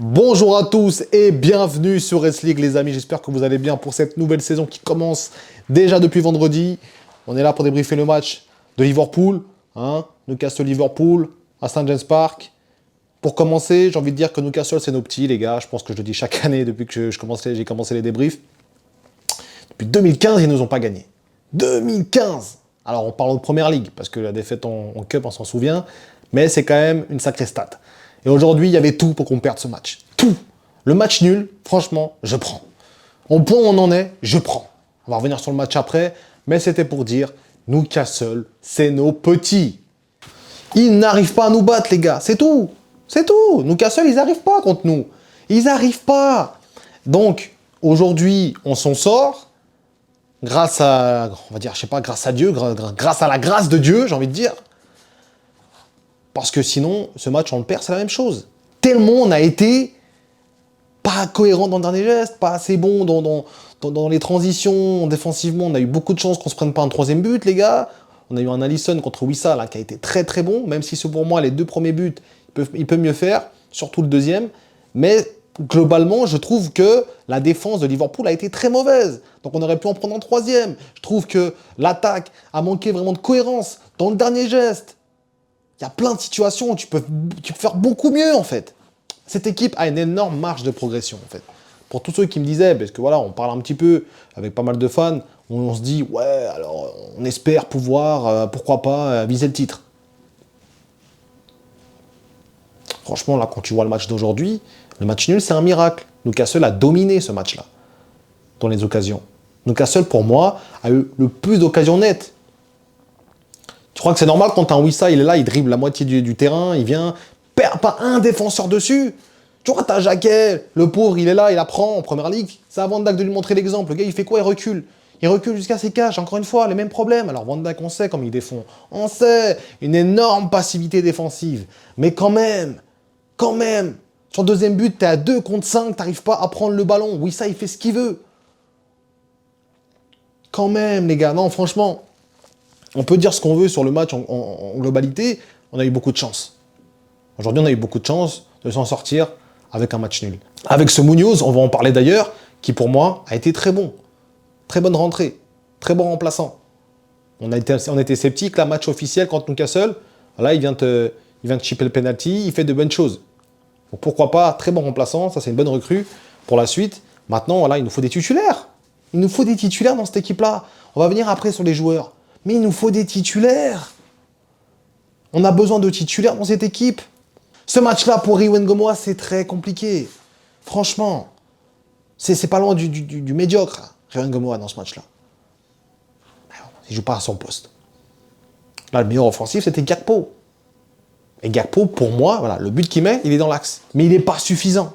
Bonjour à tous et bienvenue sur S-League les amis, j'espère que vous allez bien pour cette nouvelle saison qui commence déjà depuis vendredi. On est là pour débriefer le match de Liverpool, Newcastle-Liverpool à St. James Park. Pour commencer, j'ai envie de dire que Newcastle c'est nos petits les gars, je pense que je le dis chaque année depuis que j'ai commencé les débriefs. Depuis 2015 ils ne nous ont pas gagné. 2015. Alors on parle de Première Ligue parce que la défaite en Cup on s'en souvient, mais c'est quand même une sacrée stat. Et aujourd'hui, il y avait tout pour qu'on perde ce match. Tout. Le match nul, franchement, je prends. Au point où on en est, je prends. On va revenir sur le match après, mais c'était pour dire, Newcastle, c'est nos petits. Ils n'arrivent pas à nous battre, les gars. C'est tout. C'est tout. Newcastle, ils n'arrivent pas contre nous. Ils n'arrivent pas. Donc, aujourd'hui, on s'en sort. Grâce à, on va dire, je sais pas, grâce à Dieu, grâce à la grâce de Dieu, j'ai envie de dire. Parce que sinon, ce match, on le perd, c'est la même chose. Tellement on a été pas cohérent dans le dernier geste, pas assez bon dans les transitions, défensivement, on a eu beaucoup de chance qu'on se prenne pas un troisième but, les gars. On a eu un Alisson contre Wissa, là, qui a été très très bon, même si c'est pour moi, les deux premiers buts, il peut mieux faire, surtout le deuxième. Mais globalement, je trouve que la défense de Liverpool a été très mauvaise. Donc on aurait pu en prendre un troisième. Je trouve que l'attaque a manqué vraiment de cohérence dans le dernier geste. Il y a plein de situations où tu peux faire beaucoup mieux, en fait. Cette équipe a une énorme marge de progression, en fait. Pour tous ceux qui me disaient, parce que voilà, on parle un petit peu avec pas mal de fans, on se dit, ouais, alors on espère pouvoir, pourquoi pas, viser le titre. Franchement, là, quand tu vois le match d'aujourd'hui, le match nul, c'est un miracle. Newcastle a dominé ce match-là, dans les occasions. Newcastle, pour moi, a eu le plus d'occasions nettes. Tu crois que c'est normal quand un Wissa, il est là, il dribble la moitié du terrain, il vient, perd pas un défenseur dessus. Tu vois, t'as Jacquet, le pauvre, il est là, il apprend en première ligue. C'est à Van Dijk de lui montrer l'exemple. Le gars, il fait quoi? Il recule. Il recule jusqu'à ses cages. Encore une fois, les mêmes problèmes. Alors Van Dijk, on sait comme il défend. On sait, une énorme passivité défensive. Mais quand même, sur le deuxième but, t'es à 2 contre 5, t'arrives pas à prendre le ballon. Wissa, il fait ce qu'il veut. Quand même, les gars, non, franchement... On peut dire ce qu'on veut sur le match en globalité, on a eu beaucoup de chance. Aujourd'hui, on a eu beaucoup de chance de s'en sortir avec un match nul. Avec ce Munoz, on va en parler d'ailleurs, qui pour moi a été très bon. Très bonne rentrée, très bon remplaçant. On était sceptiques, là, match officiel contre Newcastle, là, il vient te chipper le penalty, il fait de bonnes choses. Donc pourquoi pas, très bon remplaçant, ça c'est une bonne recrue pour la suite. Maintenant, voilà, il nous faut des titulaires. Il nous faut des titulaires dans cette équipe-là. On va venir après sur les joueurs. Mais il nous faut des titulaires. On a besoin de titulaires dans cette équipe. Ce match-là, pour Rio Ngomoa, c'est très compliqué. Franchement, c'est pas loin du médiocre, Rio Ngomoa, dans ce match-là. Il joue pas à son poste. Là, le meilleur offensif, c'était Gakpo. Et Gakpo, pour moi, voilà, le but qu'il met, il est dans l'axe. Mais il n'est pas suffisant.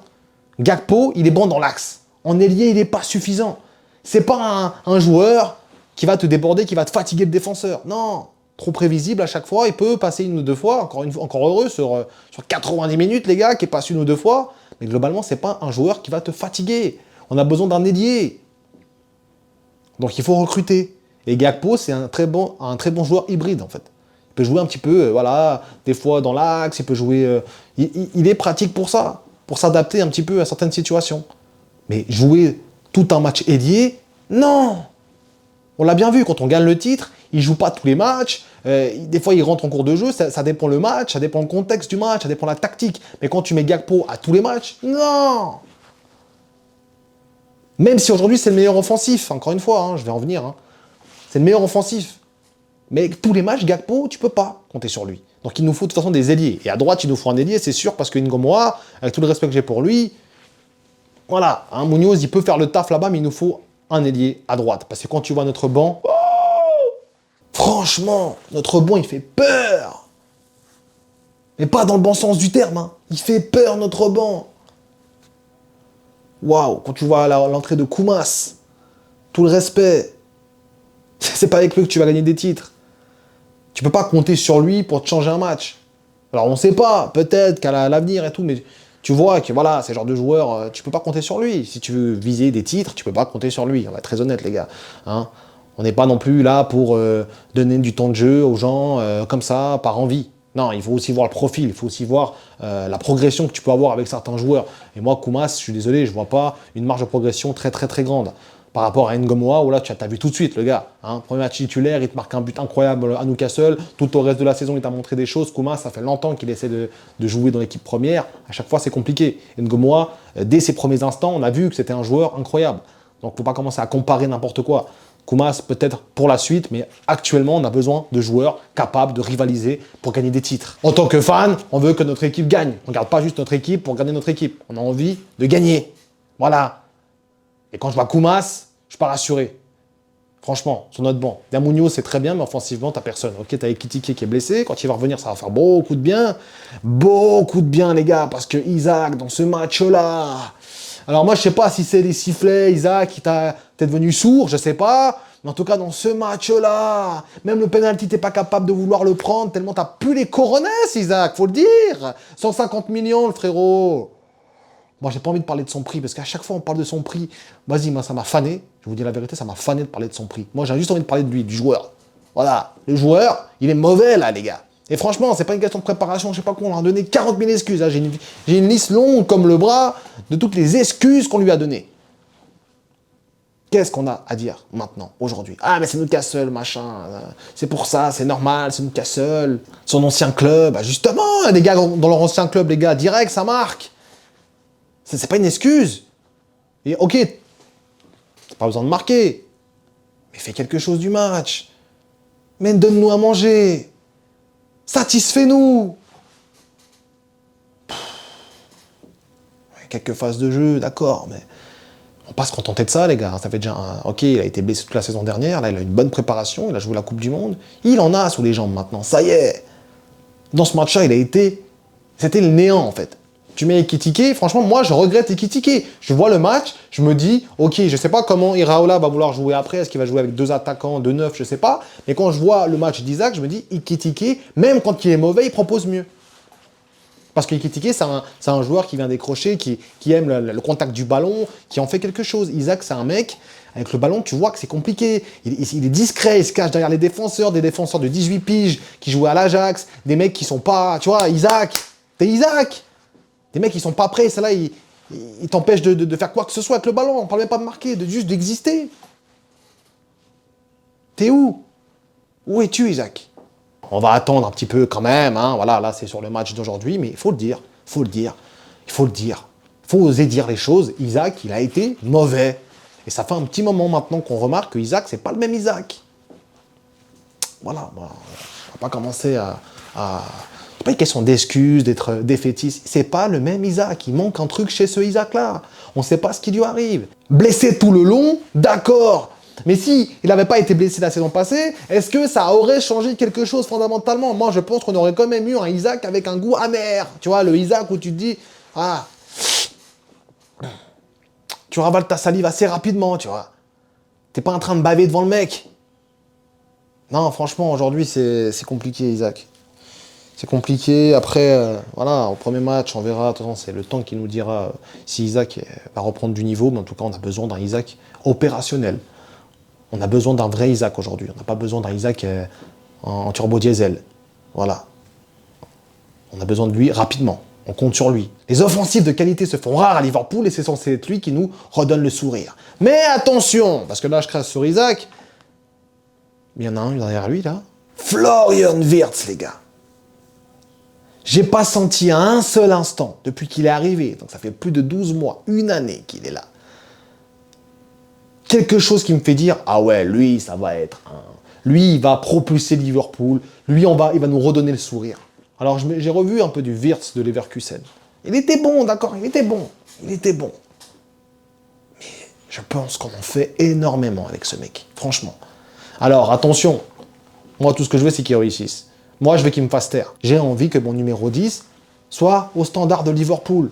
Gakpo, il est bon dans l'axe. En ailier, il n'est pas suffisant. C'est pas un joueur... qui va te déborder, qui va te fatiguer le défenseur. Non, trop prévisible à chaque fois, il peut passer une ou deux fois, encore heureux, sur 90 minutes, les gars, qui passe une ou deux fois, mais globalement, c'est pas un joueur qui va te fatiguer. On a besoin d'un ailier. Donc il faut recruter. Et Gakpo, c'est un très bon joueur hybride, en fait. Il peut jouer un petit peu, voilà, des fois dans l'axe, il peut jouer... il est pratique pour ça, pour s'adapter un petit peu à certaines situations. Mais jouer tout un match ailier, non. On l'a bien vu, quand on gagne le titre, il ne joue pas tous les matchs, des fois il rentre en cours de jeu, ça dépend le match, ça dépend le contexte du match, ça dépend la tactique. Mais quand tu mets Gakpo à tous les matchs, non. Même si aujourd'hui c'est le meilleur offensif, encore une fois, je vais en venir, c'est le meilleur offensif. Mais tous les matchs, Gakpo, tu peux pas compter sur lui. Donc il nous faut de toute façon des ailiers. Et à droite, il nous faut un ailier, c'est sûr, parce que Ngomoa, avec tout le respect que j'ai pour lui, voilà, Munoz, il peut faire le taf là-bas, mais il nous faut un ailier à droite. Parce que quand tu vois notre banc, franchement, notre banc, il fait peur. Mais pas dans le bon sens du terme. Il fait peur, notre banc. Waouh, quand tu vois l'entrée de Koumas, tout le respect. C'est pas avec lui que tu vas gagner des titres. Tu peux pas compter sur lui pour te changer un match. Alors on sait pas, peut-être qu'à l'avenir et tout, mais tu vois que voilà, c'est le genre de joueur, tu peux pas compter sur lui. Si tu veux viser des titres, tu peux pas compter sur lui. On va être très honnête, les gars. On n'est pas non plus là pour donner du temps de jeu aux gens comme ça, par envie. Non, il faut aussi voir le profil, il faut aussi voir la progression que tu peux avoir avec certains joueurs. Et moi, Koumas, je suis désolé, je ne vois pas une marge de progression très très très grande. Par rapport à Ngomoa, où là, tu as vu tout de suite, le gars. Hein, premier match titulaire, il te marque un but incroyable à Newcastle. Tout au reste de la saison, il t'a montré des choses. Koumas, ça fait longtemps qu'il essaie de jouer dans l'équipe première. À chaque fois, c'est compliqué. Ngomoa, dès ses premiers instants, on a vu que c'était un joueur incroyable. Donc, il ne faut pas commencer à comparer n'importe quoi. Koumas, peut-être pour la suite, mais actuellement, on a besoin de joueurs capables de rivaliser pour gagner des titres. En tant que fan, on veut que notre équipe gagne. On ne regarde pas juste notre équipe pour gagner notre équipe. On a envie de gagner. Voilà. Et quand je vois Koumas, je suis pas rassuré. Franchement, sur notre banc. Munoz, c'est très bien, mais offensivement, t'as personne. Ok, t'as Ekitike qui est blessé. Quand il va revenir, ça va faire beaucoup de bien. Beaucoup de bien, les gars, parce que Isaac, dans ce match-là... Alors moi, je sais pas si c'est les sifflets, Isaac, t'es devenu sourd, je sais pas. Mais en tout cas, dans ce match-là, même le penalty, t'es pas capable de vouloir le prendre, tellement t'as plus les coronets, Isaac, faut le dire. 150 millions, le frérot. Moi, j'ai pas envie de parler de son prix, parce qu'à chaque fois, on parle de son prix. Vas-y, moi, ça m'a fané. Je vous dis la vérité, ça m'a fané de parler de son prix. Moi, j'ai juste envie de parler de lui, du joueur. Voilà. Le joueur, il est mauvais, là, les gars. Et franchement, c'est pas une question de préparation, je sais pas quoi, on leur a donné 40 000 excuses. Hein. J'ai une liste longue comme le bras de toutes les excuses qu'on lui a données. Qu'est-ce qu'on a à dire maintenant, aujourd'hui? Ah, mais c'est Newcastle, machin. C'est pour ça, c'est normal, c'est Newcastle. Son ancien club, bah justement, les gars, dans leur ancien club, les gars, direct, ça marque. C'est pas une excuse. Et ok, c'est pas besoin de marquer. Mais fais quelque chose du match. Mais donne-nous à manger. Satisfais-nous. Quelques phases de jeu, d'accord, mais on va pas se contenter de ça, les gars. Ça fait déjà ok, il a été blessé toute la saison dernière, là, il a une bonne préparation, il a joué la Coupe du Monde. Il en a sous les jambes maintenant, ça y est. Dans ce match-là, c'était le néant, en fait. Tu mets Ekitike, franchement, moi, je regrette Ekitike. Je vois le match, je me dis, ok, je sais pas comment Iraola va vouloir jouer après, est-ce qu'il va jouer avec 2 attaquants, 2 neufs, je sais pas. Mais quand je vois le match d'Isaac, je me dis, Ekitike, même quand il est mauvais, il propose mieux. Parce qu'Ekitike, c'est un joueur qui vient décrocher, qui aime le contact du ballon, qui en fait quelque chose. Isaac, c'est un mec, avec le ballon, tu vois que c'est compliqué. Il est discret, il se cache derrière les défenseurs, des défenseurs de 18 piges qui jouent à l'Ajax, des mecs qui sont pas... Tu vois, Isaac, t'es Isaac. Des mecs qui sont pas prêts, celle-là, ils t'empêchent de faire quoi que ce soit avec le ballon. On parle même pas de marquer, juste d'exister. T'es où? Où es-tu, Isaac? On va attendre un petit peu quand même, hein. Voilà, là, c'est sur le match d'aujourd'hui, mais il faut le dire, il faut le dire, il faut le dire. Il faut oser dire les choses. Isaac, il a été mauvais. Et ça fait un petit moment maintenant qu'on remarque que Isaac, c'est pas le même Isaac. Voilà, on va pas commencer à... C'est pas une question d'excuses, d'être défaitiste. C'est pas le même Isaac. Il manque un truc chez ce Isaac-là. On sait pas ce qui lui arrive. Blessé tout le long, d'accord. Mais si il n'avait pas été blessé la saison passée, est-ce que ça aurait changé quelque chose fondamentalement? Moi, je pense qu'on aurait quand même eu un Isaac avec un goût amer. Tu vois, le Isaac où tu te dis, ah, tu ravales ta salive assez rapidement, tu vois. T'es pas en train de baver devant le mec. Non, franchement, aujourd'hui, c'est compliqué, Isaac. C'est compliqué. Après, voilà, au premier match, on verra. De toute façon, c'est le temps qui nous dira si Isaac va reprendre du niveau. Mais en tout cas, on a besoin d'un Isaac opérationnel. On a besoin d'un vrai Isaac aujourd'hui. On n'a pas besoin d'un Isaac en turbo diesel. Voilà. On a besoin de lui rapidement. On compte sur lui. Les offensives de qualité se font rares à Liverpool et c'est censé être lui qui nous redonne le sourire. Mais attention, parce que là, je crache sur Isaac. Il y en a un derrière lui, là. Florian Wirtz, les gars. J'ai pas senti à un seul instant, depuis qu'il est arrivé, donc ça fait plus de 12 mois, une année qu'il est là, quelque chose qui me fait dire, ah ouais, lui, ça va être un... Lui, il va propulser Liverpool, lui, il va nous redonner le sourire. Alors, j'ai revu un peu du Wirtz de Leverkusen. Il était bon, d'accord, il était bon. Mais je pense qu'on en fait énormément avec ce mec, franchement. Alors, attention, moi, tout ce que je veux, c'est qu'il réussisse. Moi, je veux qu'il me fasse taire. J'ai envie que mon numéro 10 soit au standard de Liverpool.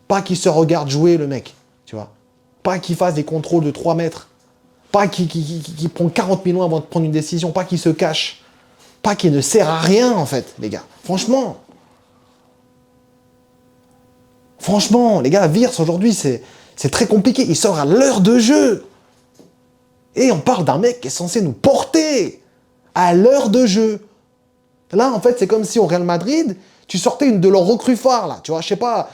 Pas qu'il se regarde jouer, le mec, tu vois. Pas qu'il fasse des contrôles de 3 mètres. Pas qu'il prend 40 millions avant de prendre une décision. Pas qu'il se cache. Pas qu'il ne sert à rien, en fait, les gars. Franchement. Franchement, les gars, Wirtz, aujourd'hui, c'est très compliqué. Il sort à l'heure de jeu. Et on parle d'un mec qui est censé nous porter à l'heure de jeu. Là, en fait, c'est comme si au Real Madrid, tu sortais une de leurs recrues phares, là. Tu vois, je sais pas,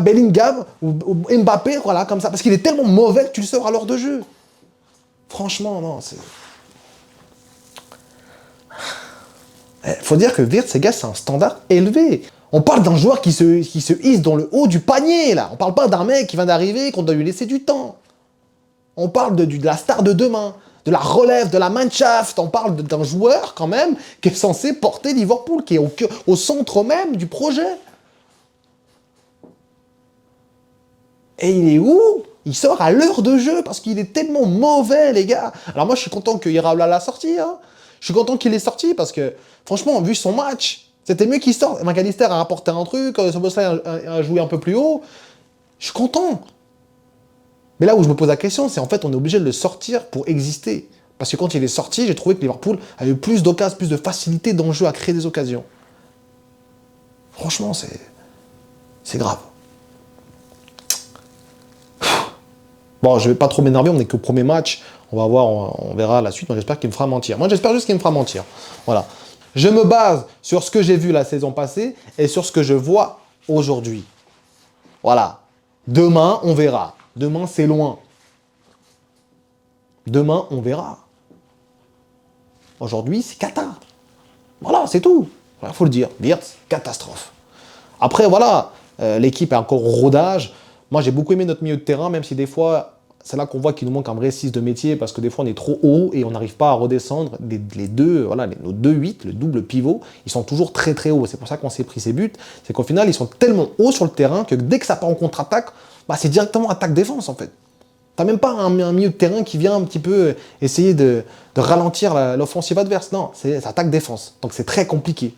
Bellingham ou Mbappé, voilà, comme ça. Parce qu'il est tellement mauvais que tu le sors à l'heure de jeu. Franchement, non, c'est... Faut dire que Wirtz, ces gars, c'est un standard élevé. On parle d'un joueur qui se hisse dans le haut du panier, là. On parle pas d'un mec qui vient d'arriver, qu'on doit lui laisser du temps. On parle de la star de demain, de la relève, de la Mannschaft. On parle d'un joueur, quand même, qui est censé porter Liverpool, qui est au centre même du projet. Et il est où? Il sort à l'heure de jeu, parce qu'il est tellement mauvais, les gars. Alors moi, je suis content que Iraola l'a sorti, hein. Je suis content qu'il est sorti, parce que, franchement, vu son match, c'était mieux qu'il sorte. McAllister a rapporté un truc, Szoboszlai a joué un peu plus haut. Je suis content. Mais là où je me pose la question, c'est en fait, on est obligé de le sortir pour exister. Parce que quand il est sorti, j'ai trouvé que Liverpool avait plus d'occasions, plus de facilité dans le jeu à créer des occasions. Franchement, c'est grave. Bon, je vais pas trop m'énerver, on n'est qu'au premier match. On va voir, on verra la suite. Moi, j'espère qu'il me fera mentir. Moi, j'espère juste qu'il me fera mentir. Voilà. Je me base sur ce que j'ai vu la saison passée et sur ce que je vois aujourd'hui. Voilà. Demain, on verra. Demain, c'est loin. Demain, on verra. Aujourd'hui, c'est cata. Voilà, c'est tout. Il faut le dire. Wirtz, catastrophe. Après, voilà, l'équipe est encore au rodage. Moi, j'ai beaucoup aimé notre milieu de terrain, même si des fois, c'est là qu'on voit qu'il nous manque un vrai 6 de métier, parce que des fois, on est trop haut et on n'arrive pas à redescendre. Les deux, voilà, nos 2-8, le double pivot, ils sont toujours très très hauts. C'est pour ça qu'on s'est pris ces buts. C'est qu'au final, ils sont tellement hauts sur le terrain que dès que ça part en contre-attaque, bah, c'est directement attaque-défense, en fait. T'as même pas un milieu de terrain qui vient un petit peu essayer de ralentir l'offensive adverse. Non, c'est attaque-défense. Donc c'est très compliqué.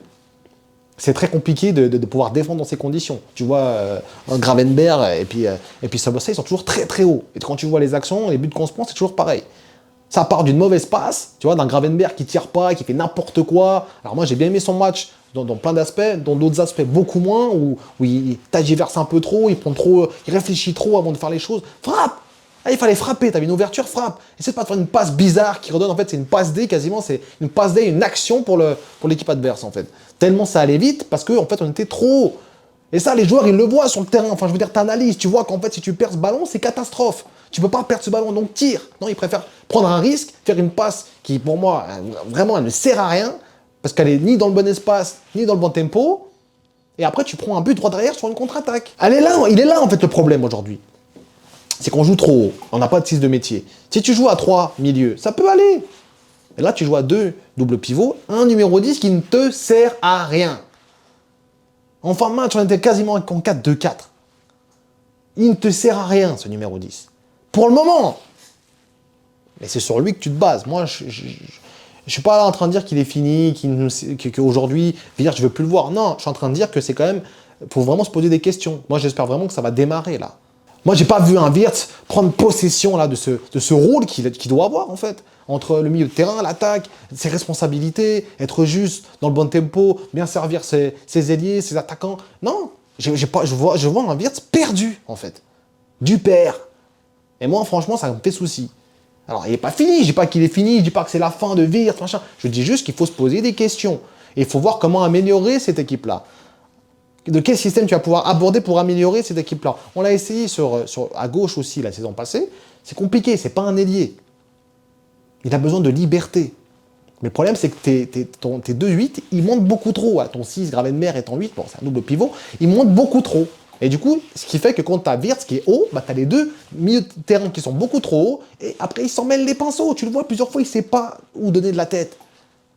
C'est très compliqué de pouvoir défendre dans ces conditions. Tu vois, Gravenberch et puis Szoboszlai, ils sont toujours très très hauts. Et quand tu vois les actions, les buts qu'on se prend, c'est toujours pareil. Ça part d'une mauvaise passe, tu vois, d'un Gravenberch qui tire pas, qui fait n'importe quoi. Alors moi, j'ai bien aimé son match dans plein d'aspects, dans d'autres aspects beaucoup moins, où il tergiverse un peu trop, il réfléchit trop avant de faire les choses. Frappe! Ah, il fallait frapper, t'avais une ouverture, frappe. Essaie de pas te faire une passe bizarre qui redonne, en fait, c'est une passe D quasiment, c'est une passe D, une action pour l'équipe adverse, en fait. Tellement ça allait vite, parce qu'en fait, on était trop haut. Et ça, les joueurs, ils le voient sur le terrain. Enfin, je veux dire, t'analyses, tu vois qu'en fait, si tu perds ce ballon, c'est catastrophe. Tu peux pas perdre ce ballon, donc tire. Non, ils préfèrent prendre un risque, faire une passe qui, pour moi, vraiment, elle ne sert à rien, parce qu'elle est ni dans le bon espace, ni dans le bon tempo. Et après, tu prends un but droit derrière sur une contre-attaque. Elle est là, il est là, en fait, le problème aujourd'hui. C'est qu'on joue trop haut. On n'a pas de 6 de métier. Si tu joues à 3 milieux, ça peut aller. Et là, tu joues à 2 double pivot, un numéro 10 qui ne te sert à rien. En fin de match, on était quasiment en 4-2-4. Il ne te sert à rien, ce numéro 10. Pour le moment. Mais c'est sur lui que tu te bases. Moi, je ne suis pas là en train de dire qu'il est fini, qu'aujourd'hui, je ne veux plus le voir. Non, je suis en train de dire que c'est quand même... Il faut vraiment se poser des questions. Moi, j'espère vraiment que ça va démarrer, là. Moi, j'ai pas vu un Wirtz prendre possession là, de ce rôle qu'il doit avoir, en fait. Entre le milieu de terrain, l'attaque, ses responsabilités, être juste dans le bon tempo, bien servir ses ailiers, ses attaquants. Non, je vois un Wirtz perdu, en fait. Du père. Et moi, franchement, ça me fait souci. Alors, il n'est pas fini. Je dis pas qu'il est fini. Je dis pas que c'est la fin de Wirtz, machin. Je dis juste qu'il faut se poser des questions. Et il faut voir comment améliorer cette équipe-là. De quel système tu vas pouvoir aborder pour améliorer cette équipe-là. On l'a essayé à gauche aussi la saison passée. C'est compliqué, c'est pas un ailier. Il a besoin de liberté. Mais le problème, c'est que tes 2-8, ils montent beaucoup trop. Ton 6, Gravenberch et ton 8, bon, c'est un double pivot, ils montent beaucoup trop. Et du coup, ce qui fait que quand tu as Wirtz qui est haut, bah, tu as les deux milieux de terrain qui sont beaucoup trop hauts, et après, il s'en mêle les pinceaux. Tu le vois plusieurs fois, il ne sait pas où donner de la tête.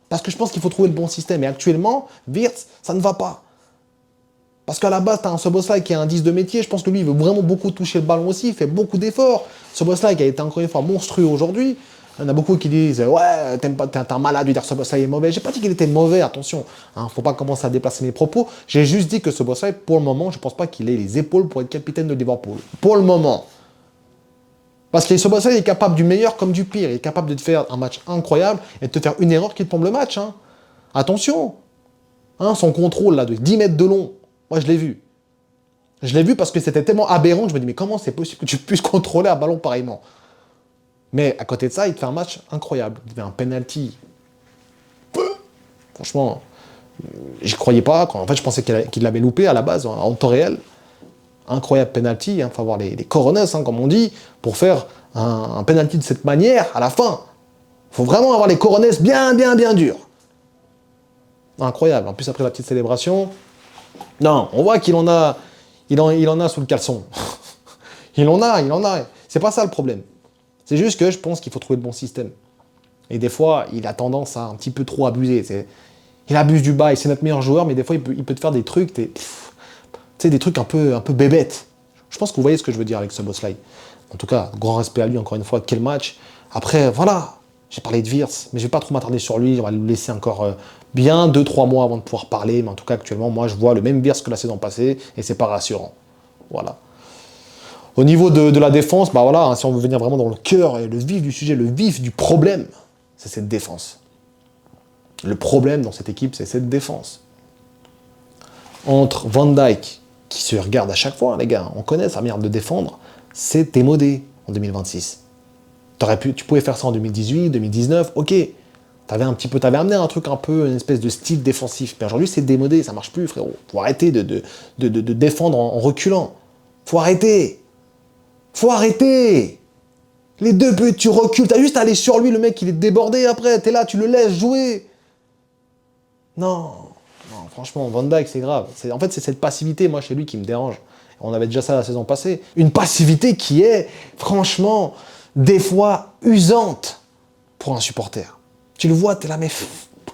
Parce que je pense qu'il faut trouver le bon système. Et actuellement, Wirtz, ça ne va pas. Parce qu'à la base, tu as un Szoboszlai qui est un 10 de métier. Je pense que lui, il veut vraiment beaucoup toucher le ballon aussi. Il fait beaucoup d'efforts. Szoboszlai qui a été encore une fois monstrueux aujourd'hui. Il y en a beaucoup qui disent « Ouais, t'es un malade de dire que Szoboszlai est mauvais. » J'ai pas dit qu'il était mauvais, attention. Faut pas commencer à déplacer mes propos. J'ai juste dit que Szoboszlai, pour le moment, je pense pas qu'il ait les épaules pour être capitaine de Liverpool. Pour le moment. Parce que Szoboszlai est capable du meilleur comme du pire. Il est capable de te faire un match incroyable et de te faire une erreur qui te plombe le match. Attention. Son contrôle là, de 10 mètres de long. Moi, je l'ai vu. Je l'ai vu parce que c'était tellement aberrant que je me dis, mais comment c'est possible que tu puisses contrôler un ballon pareillement? Mais à côté de ça, il te fait un match incroyable. Il te fait un penalty. Franchement, j'y croyais pas. En fait, je pensais qu'il l'avait loupé à la base, en temps réel. Incroyable penalty, faut avoir les cojones, comme on dit, pour faire un penalty de cette manière à la fin. Faut vraiment avoir les cojones bien durs. Incroyable. En plus, après la petite célébration, non, on voit qu'il en a, il en a sous le caleçon. il en a. C'est pas ça le problème. C'est juste que je pense qu'il faut trouver le bon système. Et des fois, il a tendance à un petit peu trop abuser. Il abuse du bail, c'est notre meilleur joueur, mais des fois, il peut te faire des trucs, des trucs un peu bébêtes. Je pense que vous voyez ce que je veux dire avec ce boss-là. En tout cas, grand respect à lui, encore une fois, quel match. Après, voilà, j'ai parlé de Wirtz, mais je vais pas trop m'attarder sur lui, on va le laisser encore bien 2-3 mois avant de pouvoir parler, mais en tout cas, actuellement, moi, je vois le même Wirtz que la saison passée, et c'est pas rassurant. Voilà. Au niveau de la défense, bah voilà, si on veut venir vraiment dans le cœur et le vif du sujet, le vif du problème, c'est cette défense. Le problème dans cette équipe, c'est cette défense. Entre Van Dijk, qui se regarde à chaque fois, les gars, on connaît sa manière de défendre, c'est démodé en 2026. Tu pouvais faire ça en 2018, 2019, ok. T'avais amené un truc un peu, une espèce de style défensif. Mais aujourd'hui, c'est démodé, ça marche plus, frérot. Faut arrêter de défendre en reculant. Faut arrêter. Les 2 buts, tu recules, t'as juste à aller sur lui, le mec, il est débordé après. T'es là, tu le laisses jouer. Non, franchement, Van Dijk, c'est grave. En fait, c'est cette passivité, moi, chez lui, qui me dérange. On avait déjà ça la saison passée. Une passivité qui est, franchement, des fois, usante pour un supporter. Tu le vois, t'es là, mais...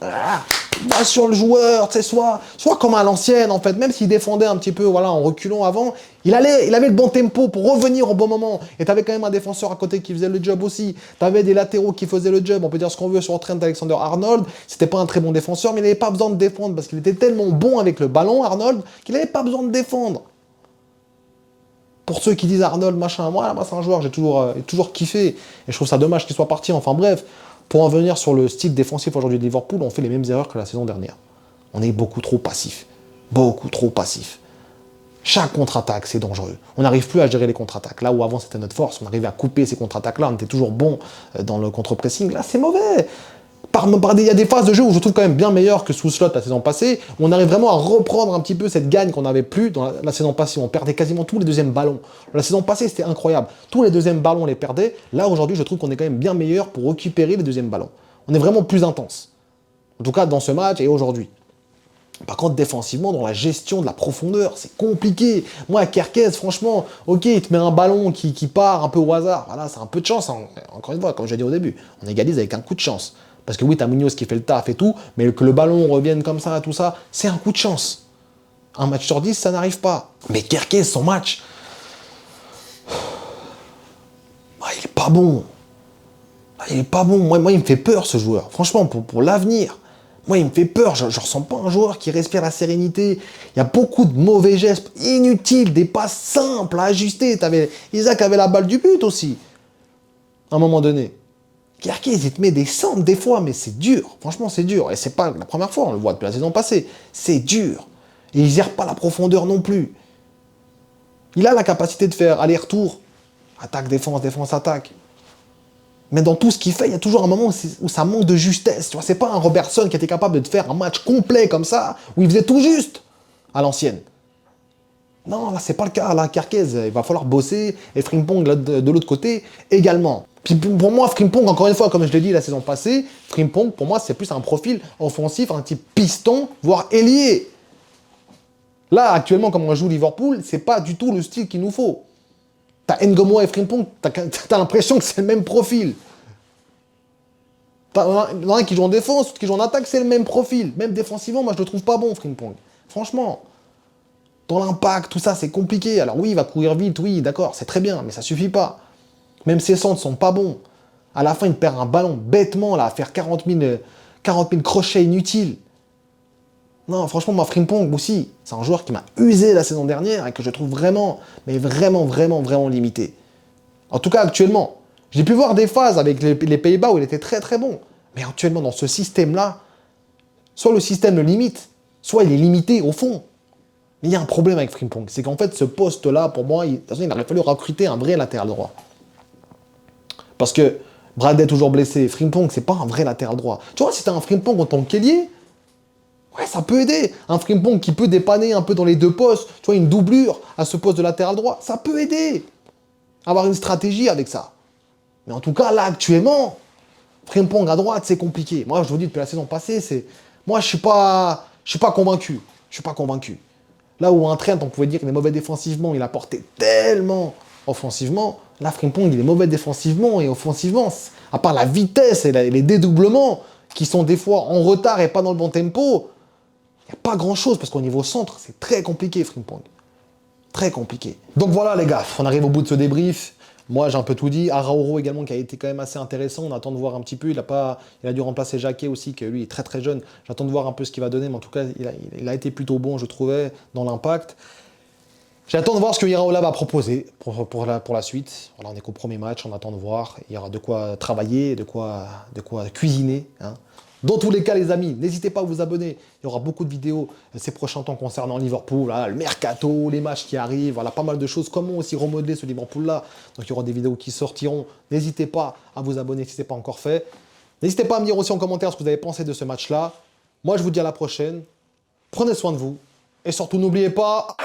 va sur le joueur, tu sais, soit comme à l'ancienne, en fait. Même s'il défendait un petit peu, voilà, en reculant avant, il avait le bon tempo pour revenir au bon moment. Et t'avais quand même un défenseur à côté qui faisait le job aussi. T'avais des latéraux qui faisaient le job. On peut dire ce qu'on veut sur Trent Alexander-Arnold. C'était pas un très bon défenseur, mais il n'avait pas besoin de défendre parce qu'il était tellement bon avec le ballon, Arnold, qu'il n'avait pas besoin de défendre. Pour ceux qui disent Arnold, machin, moi c'est un joueur, j'ai toujours kiffé. Et je trouve ça dommage qu'il soit parti. Enfin bref, pour en venir sur le style défensif aujourd'hui de Liverpool, on fait les mêmes erreurs que la saison dernière. On est beaucoup trop passif. Beaucoup trop passif. Chaque contre-attaque, c'est dangereux. On n'arrive plus à gérer les contre-attaques. Là où avant, c'était notre force, on arrivait à couper ces contre-attaques-là, on était toujours bon dans le contre-pressing. Là, c'est mauvais. Il y a des phases de jeu où je trouve quand même bien meilleur que sous slot la saison passée, où on arrive vraiment à reprendre un petit peu cette gagne qu'on n'avait plus dans la saison passée, où on perdait quasiment tous les deuxièmes ballons. La saison passée, c'était incroyable. Tous les deuxièmes ballons, on les perdait. Là, aujourd'hui, je trouve qu'on est quand même bien meilleur pour récupérer les deuxièmes ballons. On est vraiment plus intense. En tout cas, dans ce match et aujourd'hui. Par contre, défensivement, dans la gestion de la profondeur, c'est compliqué. Moi, à Kerkez, franchement, ok, il te met un ballon qui part un peu au hasard. Voilà, c'est un peu de chance. Encore une fois, comme je l'ai dit au début, on égalise avec un coup de chance. Parce que oui, t'as Munoz qui fait le taf et tout, mais que le ballon revienne comme ça, tout ça, c'est un coup de chance. Un match sur 10, ça n'arrive pas. Mais Kerkez, son match, il est pas bon. Il est pas bon. Moi, il me fait peur, ce joueur. Franchement, pour l'avenir. Moi, il me fait peur. Je ne ressens pas un joueur qui respire la sérénité. Il y a beaucoup de mauvais gestes inutiles, des passes simples à ajuster. Isaac avait la balle du but aussi, à un moment donné. Kerkez, il te met des centres des fois, mais c'est dur. Franchement, c'est dur. Et c'est pas la première fois, on le voit depuis la saison passée. C'est dur. Et il gère pas la profondeur non plus. Il a la capacité de faire aller-retour. Attaque, défense, défense, attaque. Mais dans tout ce qu'il fait, il y a toujours un moment où ça manque de justesse. Tu vois, c'est pas un Robertson qui était capable de te faire un match complet comme ça, où il faisait tout juste à l'ancienne. Non, là, c'est pas le cas. Là, Kerkez, il va falloir bosser. Et Frimpong, de l'autre côté, également. Puis pour moi, Frimpong, encore une fois, comme je l'ai dit la saison passée, Frimpong, pour moi, c'est plus un profil offensif, un type piston, voire ailier. Là, actuellement, comme on joue Liverpool, c'est pas du tout le style qu'il nous faut. T'as Ngomo et Frimpong, t'as l'impression que c'est le même profil. Il y en a un qui joue en défense, l'autre qui joue en attaque, c'est le même profil. Même défensivement, moi, je le trouve pas bon, Frimpong. Franchement. Dans l'impact, tout ça, c'est compliqué. Alors oui, il va courir vite, oui, d'accord, c'est très bien, mais ça suffit pas. Même ses centres sont pas bons. À la fin, il perd un ballon bêtement, là, à faire 40 000 crochets inutiles. Non, franchement, moi, Frimpong aussi, c'est un joueur qui m'a usé la saison dernière et que je trouve vraiment, mais vraiment, vraiment, vraiment limité. En tout cas, actuellement, j'ai pu voir des phases avec les Pays-Bas où il était très, très bon. Mais actuellement, dans ce système-là, soit le système le limite, soit il est limité au fond. Mais il y a un problème avec Frimpong, c'est qu'en fait, ce poste-là, pour moi, il aurait fallu recruter un vrai latéral droit. Parce que Brad est toujours blessé. Frimpong, c'est pas un vrai latéral droit. Tu vois, si t'as un Frimpong en tant qu'ailier, Ouais, ça peut aider. Un Frimpong qui peut dépanner un peu dans les deux postes, tu vois, une doublure à ce poste de latéral droit, ça peut aider. Avoir une stratégie avec ça. Mais en tout cas, là, actuellement, Frimpong à droite, c'est compliqué. Moi, je vous dis, depuis la saison passée, c'est... Moi, je suis pas convaincu. Je suis pas convaincu. Là où un Trent, on pouvait dire qu'il est mauvais défensivement, il apportait tellement offensivement. Là, Frimpong, il est mauvais défensivement et offensivement. À part la vitesse et les dédoublements qui sont des fois en retard et pas dans le bon tempo, il n'y a pas grand-chose parce qu'au niveau centre, c'est très compliqué, Frimpong. Très compliqué. Donc voilà, les gars, on arrive au bout de ce débrief. Moi, j'ai un peu tout dit. Arauro également, qui a été quand même assez intéressant. On attend de voir un petit peu. Il a dû remplacer Jacquet aussi, que lui est très très jeune. J'attends de voir un peu ce qu'il va donner. Mais en tout cas, il a été plutôt bon, je trouvais, dans l'impact. J'attends de voir ce que Iraola va proposer pour la suite. Voilà, on est qu'au premier match, on attend de voir. Il y aura de quoi travailler, de quoi cuisiner. Hein. Dans tous les cas, les amis, n'hésitez pas à vous abonner. Il y aura beaucoup de vidéos ces prochains temps concernant Liverpool, là, le mercato, les matchs qui arrivent, voilà, pas mal de choses. Comment aussi remodeler ce Liverpool-là. Donc il y aura des vidéos qui sortiront. N'hésitez pas à vous abonner si ce n'est pas encore fait. N'hésitez pas à me dire aussi en commentaire ce que vous avez pensé de ce match-là. Moi, je vous dis à la prochaine. Prenez soin de vous. Et surtout, n'oubliez pas...